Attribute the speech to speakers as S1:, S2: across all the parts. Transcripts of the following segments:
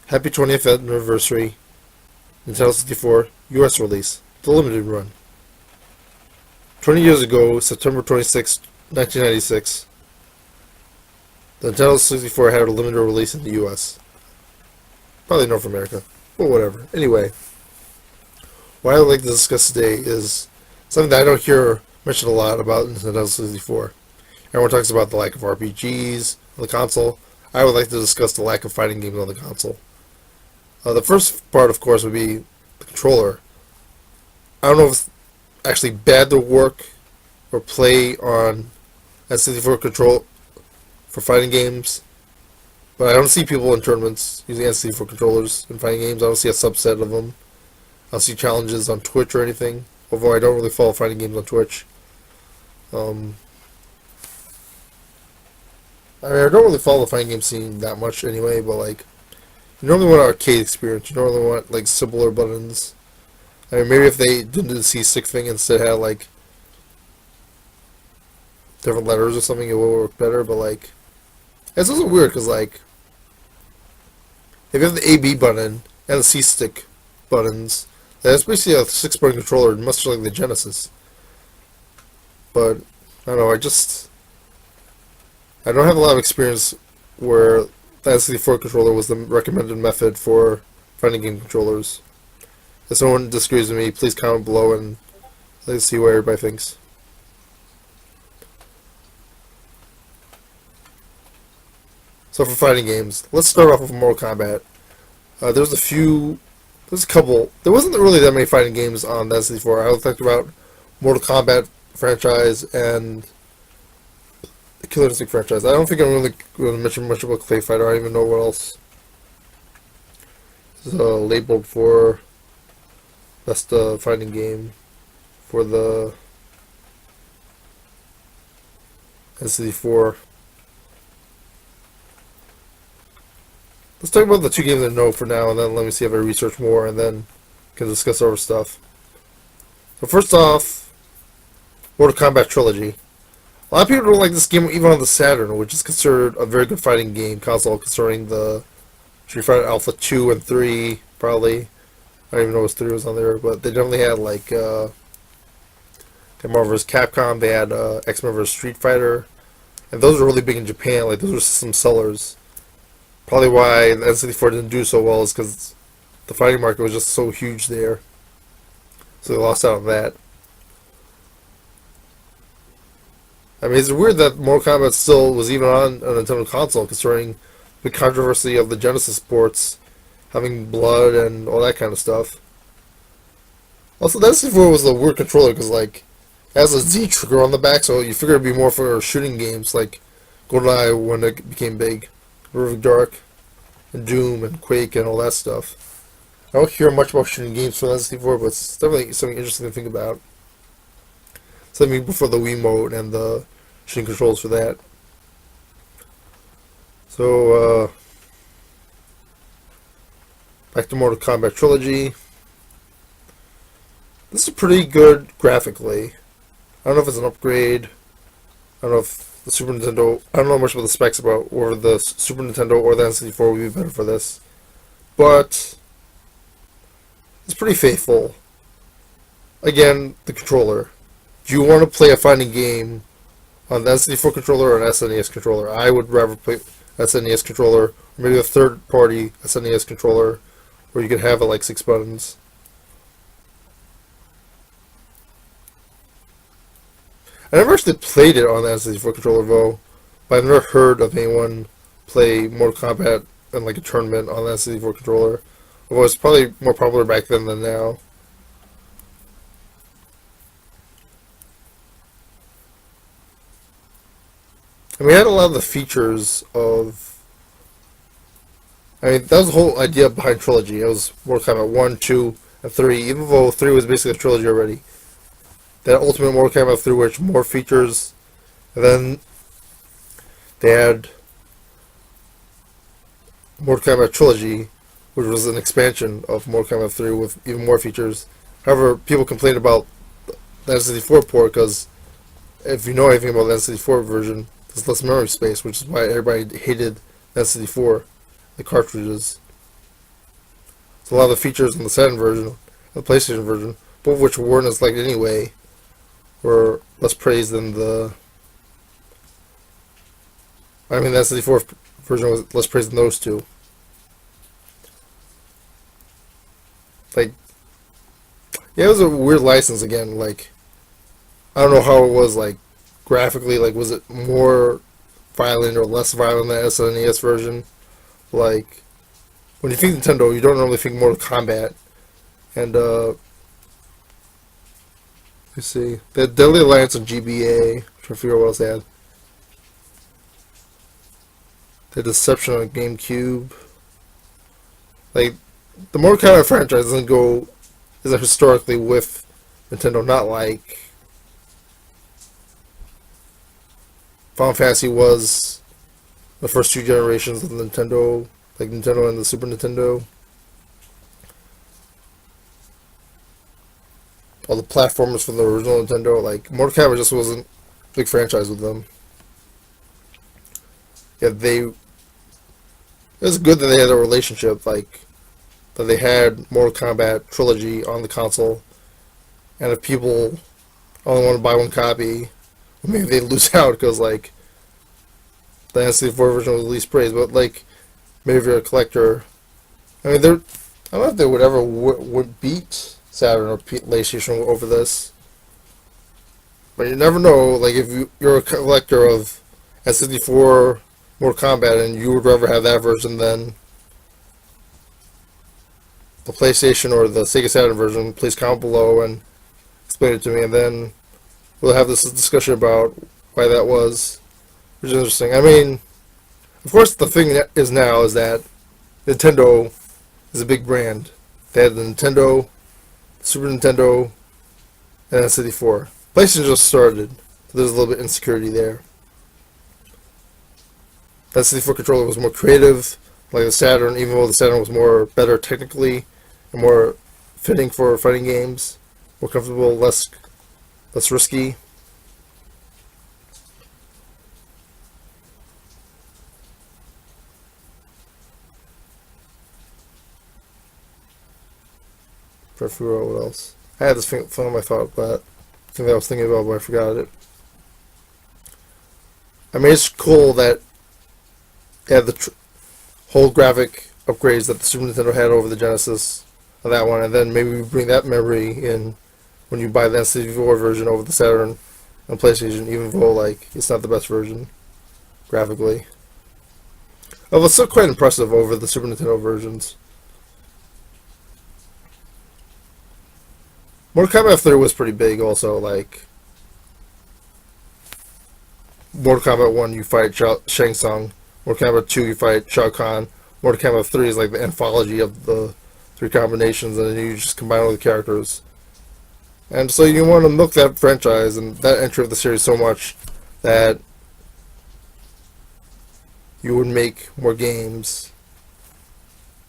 S1: Happy 20th anniversary, Nintendo 64 US release, the limited run. 20 years ago, September 26, 1996, the Nintendo 64 had a limited release in the US. Probably North America, but whatever. Anyway, what I would like to discuss today is something that I don't hear mentioned a lot about Nintendo 64. Everyone talks about the lack of RPGs on the console. I would like to discuss the lack of fighting games on the console. The first part, of course, would be the controller. I don't know if it's actually bad to work or play on N64 control for fighting games, but I don't see people in tournaments using N64 controllers in fighting games. I don't see a subset of them. I don't see challenges on Twitch or anything, although I don't really follow fighting games on Twitch. Um, I don't really follow the fighting game scene that much anyway, but like, you normally want an arcade experience. You normally want like simpler buttons. I mean, maybe if they didn't do the C6 thing, instead had like different letters or something, it would work better. But like, it's also weird because like, if you have the AB button and the C stick buttons, that's basically a 6-button controller, much like the Genesis. But I don't know. I don't have a lot of experience where the N64 controller was the recommended method for fighting game controllers. If someone disagrees with me, please comment below and let's see what everybody thinks. So for fighting games, let's start off with Mortal Kombat. There's a couple. There wasn't really that many fighting games on the N64. I was talking about Mortal Kombat franchise and the Killer Instinct franchise. I don't think I'm really going to mention much about Clay Fighter. I don't even know what else is labeled for best fighting game for the N64. Let's talk about the two games I know for now, and then let me see if I research more, and then can discuss other stuff. So first off, Mortal Kombat Trilogy. A lot of people don't like this game even on the Saturn, which is considered a very good fighting game console, considering the Street Fighter Alpha 2 and 3, probably. I don't even know if 3 was on there, but they definitely had like Marvel vs. Capcom, they had X-Men vs. Street Fighter, and those were really big in Japan, like those were some sellers. Probably why the N64 didn't do so well is because the fighting market was just so huge there. So they lost out on that. I mean, it's weird that Mortal Kombat still was even on a Nintendo console, considering the controversy of the Genesis ports having blood and all that kind of stuff. Also, the N64 was a weird controller because, like, it has a Z trigger on the back, so you figure it'd be more for shooting games like GoldenEye when it became big, Perfect Dark, and Doom and Quake and all that stuff. I don't hear much about shooting games for the N64, but it's definitely something interesting to think about. Something before the Wiimote and the shooting controls for that. So, back to Mortal Kombat Trilogy. This is pretty good graphically. I don't know if it's an upgrade. I don't know if the Super Nintendo... I don't know much about the specs about whether the Super Nintendo or the N64 would be better for this. But it's pretty faithful. Again, the controller. Do you want to play a fighting game on the N64 controller or an SNES controller? I would rather play SNES controller, or maybe a third-party SNES controller, where you could have like 6 buttons. I never actually played it on the N64 controller though, but I've never heard of anyone play Mortal Kombat in like a tournament on the N64 controller. Although it's probably more popular back then than now. And we had a lot of the features of... I mean, that was the whole idea behind Trilogy. It was Mortal Kombat 1, 2, and 3, even though 3 was basically a trilogy already. That Ultimate Mortal Kombat 3, which more features, and then they had Mortal Kombat Trilogy, which was an expansion of Mortal Kombat 3 with even more features. However, people complained about the N64 port because if you know anything about the N64 version, there's less memory space, which is why everybody hated N64, the cartridges. So a lot of the features in the Saturn version, the PlayStation version, both of which weren't as liked anyway, were less praised than the. I mean, the N64 version was less praised than those two. Like, yeah, it was a weird license again. Like, I don't know how it was, like, graphically. Like, was it more violent or less violent than the SNES version? Like, when you think Nintendo, you don't normally think Mortal Kombat. And, let's see. They had Deadly Alliance and GBA. I'm trying to figure out what else they had. The Deception on GameCube. Like, the Mortal Kombat franchise doesn't go, isn't historically with Nintendo, not like Final Fantasy was the first two generations of Nintendo, like Nintendo and the Super Nintendo. All the platformers from the original Nintendo, like Mortal Kombat just wasn't a big franchise with them. Yeah, it was good that they had a relationship, like that they had Mortal Kombat trilogy on the console, and if people only want to buy one copy, maybe they lose out because like the N64 version was the least praised. But like maybe if you're a collector, I mean, I don't know if they would ever would beat Saturn or PlayStation over this, but you never know. Like if you're a collector of N64 Mortal Kombat and you would rather have that version than the PlayStation or the Sega Saturn version, please comment below and explain it to me, and then we'll have this discussion about why that was, which is interesting. I mean, of course, the thing that is now is that Nintendo is a big brand. They had the Nintendo, Super Nintendo, and N64. PlayStation just started, so there's a little bit of insecurity there. The N64 controller was more creative, like the Saturn, even though the Saturn was better technically and more fitting for fighting games, more comfortable, less risky. Try to figure out what else. I had this film I thought that thing that I was thinking about, but I forgot it. I mean, it's cool that they had the whole graphic upgrades that the Super Nintendo had over the Genesis of that one, and then maybe we bring that memory in when you buy the N64 version over the Saturn and PlayStation, even though like it's not the best version graphically. Although it's still quite impressive over the Super Nintendo versions. Mortal Kombat 3 was pretty big also, like Mortal Kombat 1 you fight Shang Tsung, Mortal Kombat 2 you fight Shao Kahn, Mortal Kombat 3 is like the anthology of the three combinations, and then you just combine all the characters. And so you want to milk that franchise and that entry of the series so much that you would make more games,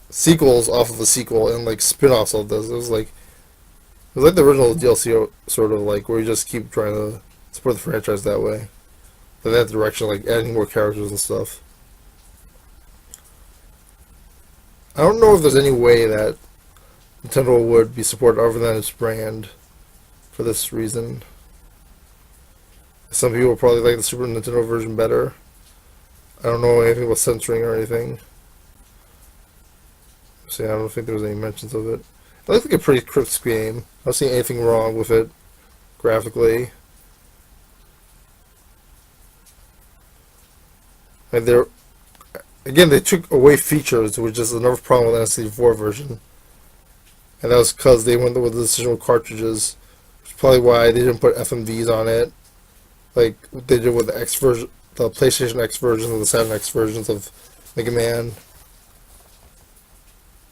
S1: sequels off of a sequel, and like spin-offs of this. It was like the original DLC, sort of like where you just keep trying to support the franchise that way, in that direction, like adding more characters and stuff. I don't know if there's any way that Nintendo would be supported other than its brand for this reason. Some people probably like the Super Nintendo version better. I don't know anything about censoring or anything. See, I don't think there was any mentions of it. It looked like a pretty crisp game. I don't see anything wrong with it graphically. And again, they took away features, which is another problem with the N64 version. And that was because they went with the decision with cartridges, which is probably why they didn't put FMVs on it, like they did with the X version, the PlayStation X versions and the Saturn X versions of Mega Man,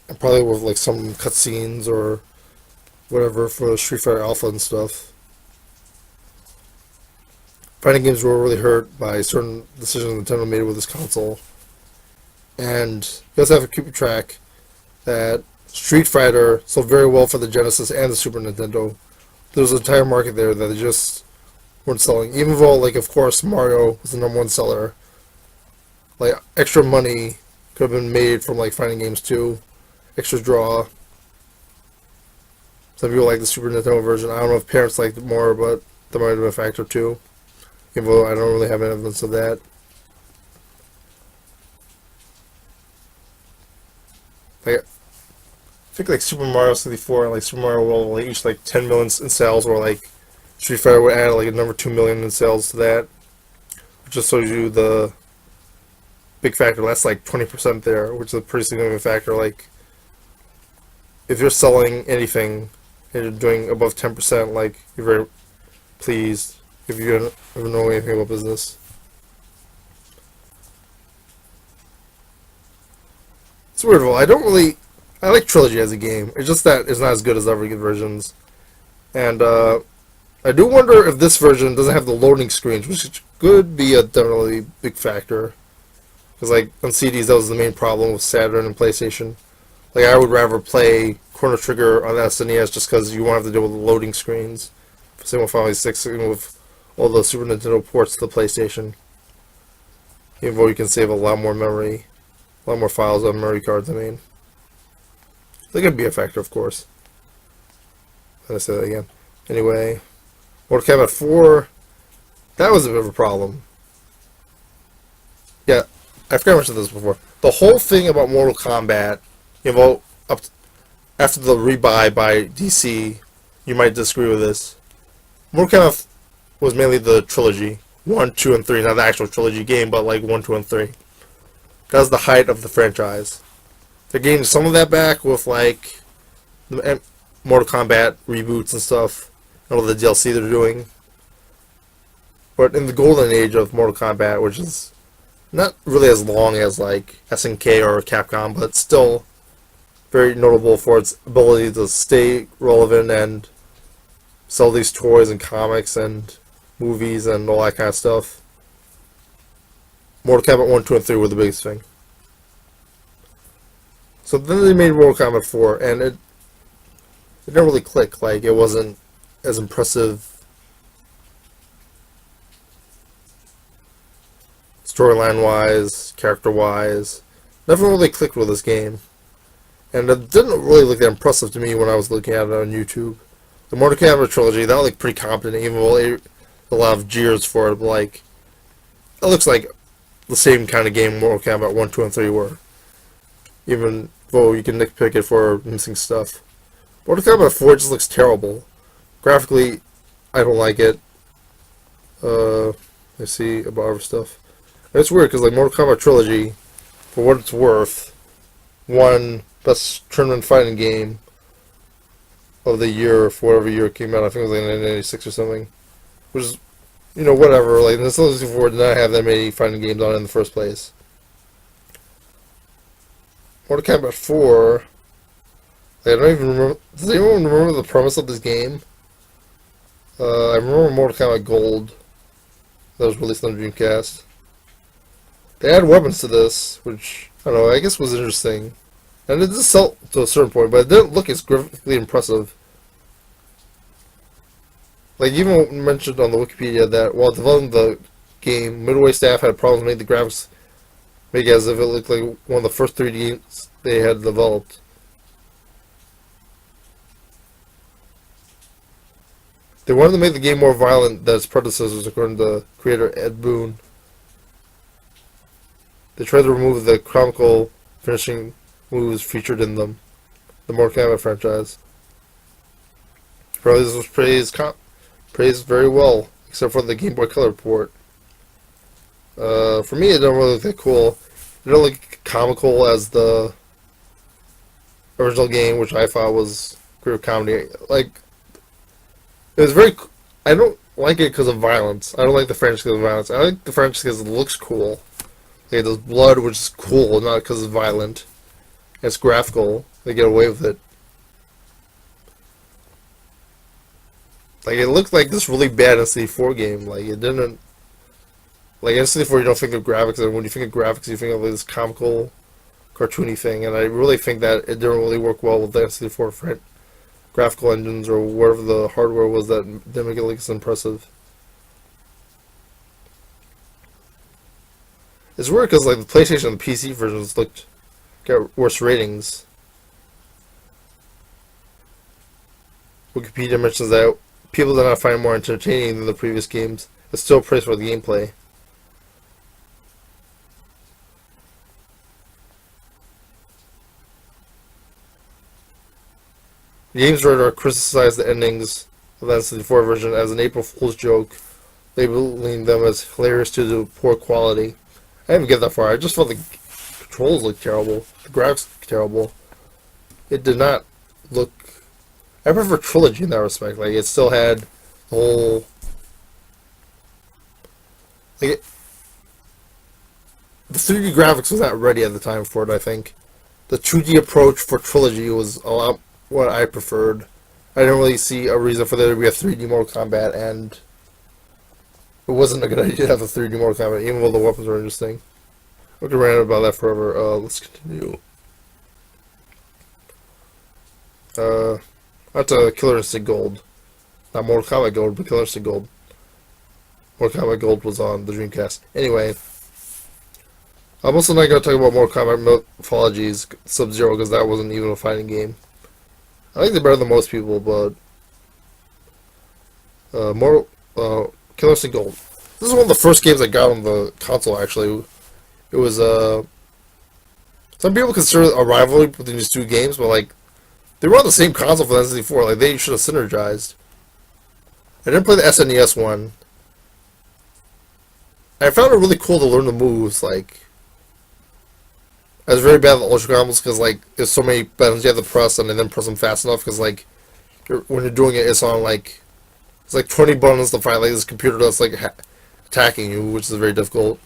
S1: and probably with like some cutscenes or whatever for Street Fighter Alpha and stuff. Fighting games were really hurt by certain decisions Nintendo made with this console. And you also have to keep track that Street Fighter sold very well for the Genesis and the Super Nintendo. There was an entire market there that they just weren't selling. Even though, like, of course, Mario was the #1 seller. Like, extra money could have been made from, like, fighting games too. Extra draw. Some people like the Super Nintendo version. I don't know if parents liked it more, but that might have been a factor too. Even though I don't really have evidence of that. Like, I think like Super Mario 64 and like Super Mario World like each like 10 million in sales, or like Street Fighter would add like a number 2 million in sales to that, which just shows you the big factor. That's like 20% there, which is a pretty significant factor. Like, if you're selling anything and you're doing above 10%, like, you're very pleased if you don't know anything about business. It's weird, though. I like Trilogy as a game. It's just that it's not as good as other good versions. And, I do wonder if this version doesn't have the loading screens, which could be a definitely big factor. Because, like, on CDs, that was the main problem with Saturn and PlayStation. Like, I would rather play Chrono Trigger on SNES just because you won't have to deal with the loading screens. Same with Final 6, and with all the Super Nintendo ports to the PlayStation. Even though you can save a lot more memory, a lot more files on memory cards, I mean. They could be a factor, of course. Let's say that again. Anyway, Mortal Kombat 4, that was a bit of a problem. Yeah, I forgot I mentioned this before. The whole thing about Mortal Kombat, after the rebuy by DC, you might disagree with this. Mortal Kombat was mainly the trilogy. 1, 2, and 3. Not the actual trilogy game, but like 1, 2, and 3. That was the height of the franchise. They're getting some of that back with like the Mortal Kombat reboots and stuff, and all the DLC they're doing. But in the golden age of Mortal Kombat, which is not really as long as like SNK or Capcom, but still very notable for its ability to stay relevant and sell these toys and comics and movies and all that kind of stuff. Mortal Kombat 1, 2, and 3 were the biggest thing. So then they made Mortal Kombat 4, and it didn't really click. Like, it wasn't as impressive storyline-wise, character-wise. Never really clicked with this game. And it didn't really look that impressive to me when I was looking at it on YouTube. The Mortal Kombat trilogy, that looked pretty competent, even though a lot of jeers for it. But like, it looks like the same kind of game Mortal Kombat 1, 2, and 3 were. Even though you can nitpick it for missing stuff. Mortal Kombat 4 just looks terrible. Graphically, I don't like it. Let's see about other stuff. And it's weird because like Mortal Kombat trilogy, for what it's worth, won best tournament fighting game of the year for whatever year it came out. I think it was like 1996 or something. Which is, whatever. Like, N64 did not have that many fighting games on it in the first place. Mortal Kombat 4, like, I don't even remember. Does anyone remember the premise of this game? I remember Mortal Kombat Gold that was released on Dreamcast. They add weapons to this, which, I don't know, I guess was interesting. And it did sell to a certain point, but it didn't look as graphically impressive. Like, even mentioned on the Wikipedia that while developing the game, Midway staff had problems making the graphics make it as if it looked like one of the first 3D games they had developed. They wanted to make the game more violent than its predecessors, according to creator Ed Boon. They tried to remove the comical finishing moves featured in them, the Mortal Kombat franchise. Apparently this was praised very well, except for the Game Boy Color port. For me, it didn't really look that cool. It didn't look comical as the original game, which I thought was great comedy. Like, it was very. I don't like it because of violence. I don't like the franchise because of violence. I like the franchise because it looks cool. Like, there's blood, which is cool, not because it's violent. It's graphical. They get away with it. Like, it looked like this really bad N64 game. Like, it didn't. Like, N64, you don't think of graphics, and when you think of graphics, you think of like this comical, cartoony thing. And I really think that it didn't really work well with the N64 graphical engines or whatever the hardware was that didn't make it look as impressive. It's weird because like the PlayStation and the PC versions got worse ratings. Wikipedia mentions that people did not find it more entertaining than the previous games. It's still praised for the gameplay. The game's writer criticized the endings of the N64 version as an April Fool's joke, labeling them as hilarious due to poor quality. I didn't get that far. I just felt the controls looked terrible. The graphics looked terrible. It did not look... I prefer Trilogy in that respect. Like, it still had the whole... Like, the 3D graphics was not ready at the time for it, I think. The 2D approach for Trilogy was a lot what I preferred. I didn't really see a reason for there to be a 3D Mortal Kombat, and it wasn't a good idea to have a 3D Mortal Kombat, even though the weapons were interesting. We could rant about that forever. Let's continue. That's a Killer Instinct Gold. Not Mortal Kombat Gold, but Killer Instinct Gold. Mortal Kombat Gold was on the Dreamcast. Anyway, I'm also not going to talk about Mortal Kombat Mythologies Sub-Zero, because that wasn't even a fighting game. I think they're better than most people, but Killer Instinct Gold. This is one of the first games I got on the console, actually. It was, some people consider it a rivalry between these two games, but, like, they were on the same console for the N64. Like, they should have synergized. I didn't play the SNES one. I found it really cool to learn the moves, like... I was very bad at the Ultra Combos because, like, there's so many buttons you have to press and then press them fast enough because, like, when you're doing it, it's on, like... It's like 20 buttons to fight, like, this computer that's, like, attacking you, which is very difficult.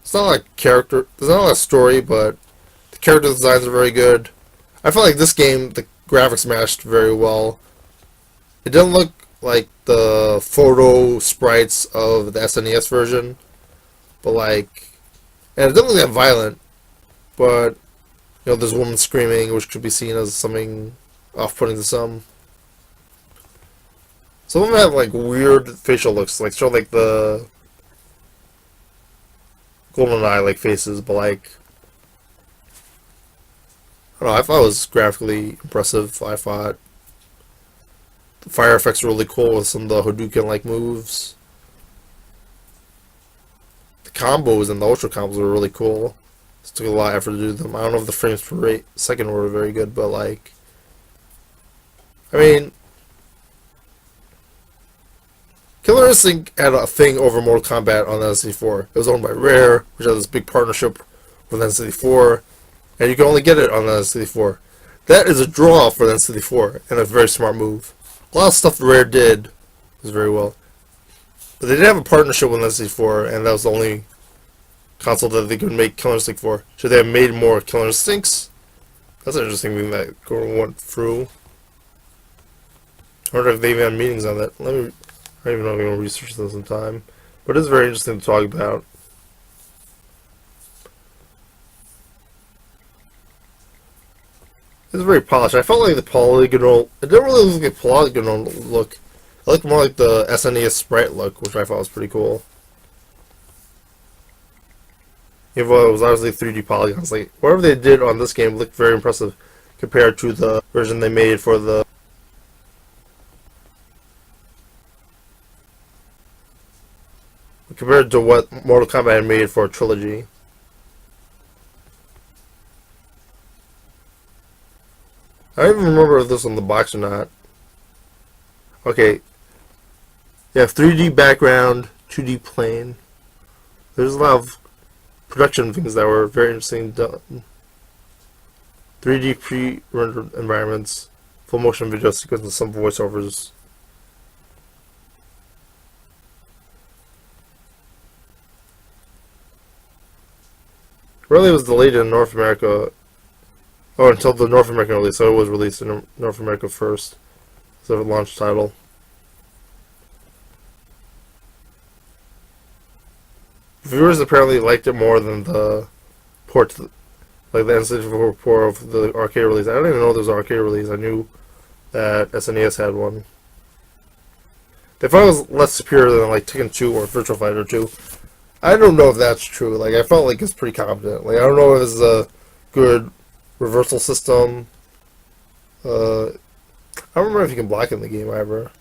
S1: It's not like character... There's not a lot of story, but the character designs are very good. I felt like this game, the graphics matched very well. It didn't look like the photo sprites of the SNES version, but like, and it didn't look that violent, but you know, there's a woman screaming, which could be seen as something off-putting to some. Some of them have like weird facial looks, like show like the GoldenEye like faces, but like, I don't know, I thought it was graphically impressive. I thought the fire effects were really cool with some of the Hadouken-like moves. The combos and the Ultra combos were really cool. It took a lot of effort to do them. I don't know if the frames per second were very good, but like, I mean, Killer Instinct had a thing over Mortal Kombat on the N64. It was owned by Rare, which has this big partnership with N64, and you can only get it on the N64. That is a draw for the N64, and a very smart move. A lot of stuff Rare did was very well. But they did have a partnership with N64, and that was the only console that they could make Killer Instinct for. Should they have made more Killer Instincts? That's an interesting thing that went through. I wonder if they even had meetings on that. I don't even know if I'm going to research this in time. But it's very interesting to talk about. It's very polished. I felt like the polygonal... It didn't really look like a polygonal look. I looked more like the SNES sprite look, which I thought was pretty cool. Even though it was obviously 3D polygons. Like, whatever they did on this game looked very impressive compared to the version they made for the... Compared to what Mortal Kombat had made for Trilogy. I don't even remember if this was on the box or not. Okay. You have 3D background, 2D plane. There's a lot of production things that were very interesting done. 3D pre-rendered environments, full motion video sequence, and some voiceovers. Really, it was delayed in North America. Oh, until the North American release, so it was released in North America first. So the launch title. Viewers apparently liked it more than the port, like the N64 port of the arcade release. I didn't even know there was an arcade release. I knew that SNES had one. They thought it was less superior than like Tekken 2 or Virtua Fighter 2. I don't know if that's true. Like I felt like it's pretty competent. Like I don't know if it's a good reversal system. I don't remember if you can block in the game ever.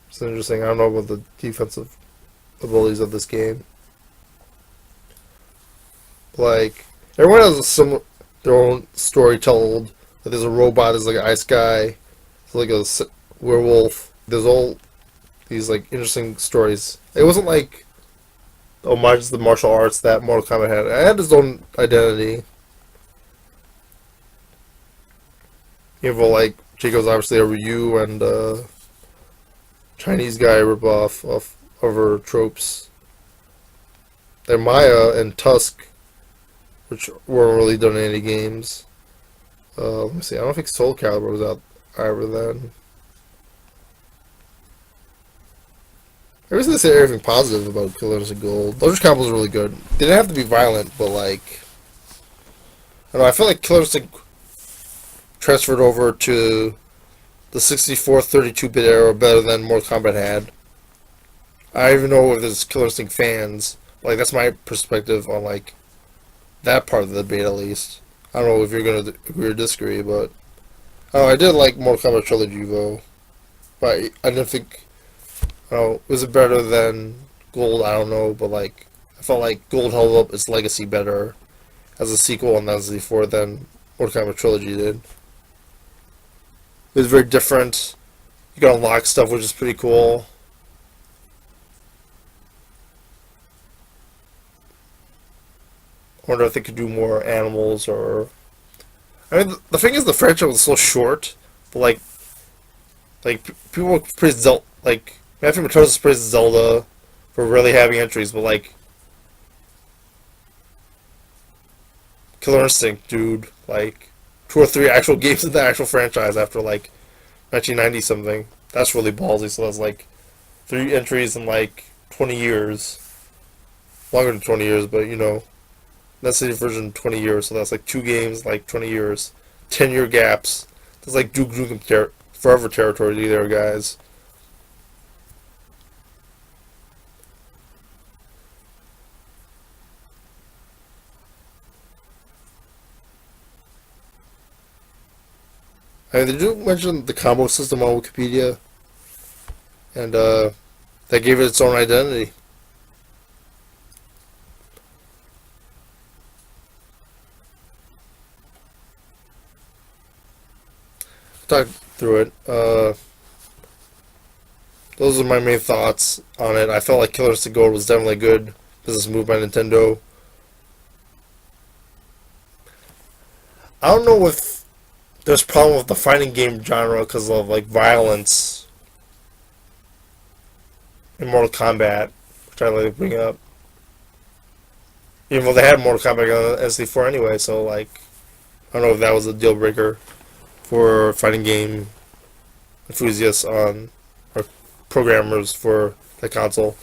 S1: It's interesting. I don't know about the defensive abilities of this game. Like everyone has their own story told. Like, there's a robot. There's like an ice guy. There's like a werewolf. There's all these like interesting stories. It wasn't like homage to the martial arts that Mortal Kombat had. It had its own identity. You know, like Jacob's obviously a Ryu and Chinese guy ripoff of her tropes. They're Maya and Tusk, which weren't really done in any games. Let me see. I don't think Soul Calibur was out either then. I was gonna say everything positive about Killer Instinct Gold. Those combos were really good. They didn't have to be violent, but like, I don't know. I feel like Killer Instinct transferred over to the 64 32-bit era better than Mortal Kombat had. I don't even know if there's Killer Instinct fans. Like that's my perspective on like that part of the debate at least. I don't know if you're gonna agree or disagree, but I did like Mortal Kombat Trilogy though. But I didn't think. Oh, was it better than Gold? I don't know, but like I felt like Gold held up its legacy better as a sequel on N64 than Mortal Kombat Trilogy did. It was very different. You can unlock stuff, which is pretty cool. I wonder if they could do more animals or. I mean, the thing is, the franchise was so short, but people praise Zelda. Like Matthew Matosis praised Zelda for really having entries, but like Killer Instinct, dude, like 2 or 3 actual games in the actual franchise after like 1990 something. That's really ballsy. So that's like 3 entries in like 20 years, longer than 20 years, but you know. That's the version 20 years, so that's like 2 games, like 20 years. 10-year gaps. That's like Duke Nukem Forever territory there, guys. I mean, they do mention the combo system on Wikipedia, and that gave it its own identity. Talk through it. Those are my main thoughts on it. I felt like Killer Instinct Gold was definitely a good business move by Nintendo. I don't know if there's a problem with the fighting game genre because of like violence in Mortal Kombat, which I like to bring up. Even though they had Mortal Kombat on N64 anyway, so like I don't know if that was a deal breaker for fighting game enthusiasts on or programmers for the console.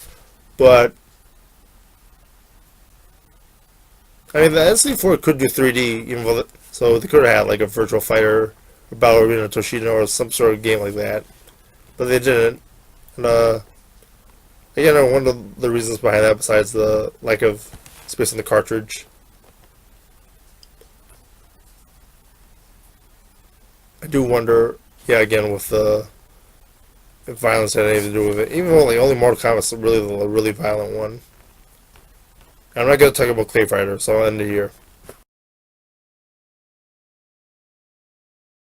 S1: But I mean, the N64 could do 3D, even though so they could have had like a Virtual Fighter, or Battle Arena Toshido, or some sort of game like that, but they didn't. And again, one of the reasons behind that, besides the lack of space in the cartridge, I do wonder. Yeah, again with the if violence had anything to do with it, even though like only Mortal Kombat's really the really violent one. I'm not going to talk about Clay Fighter, so I'll end it here.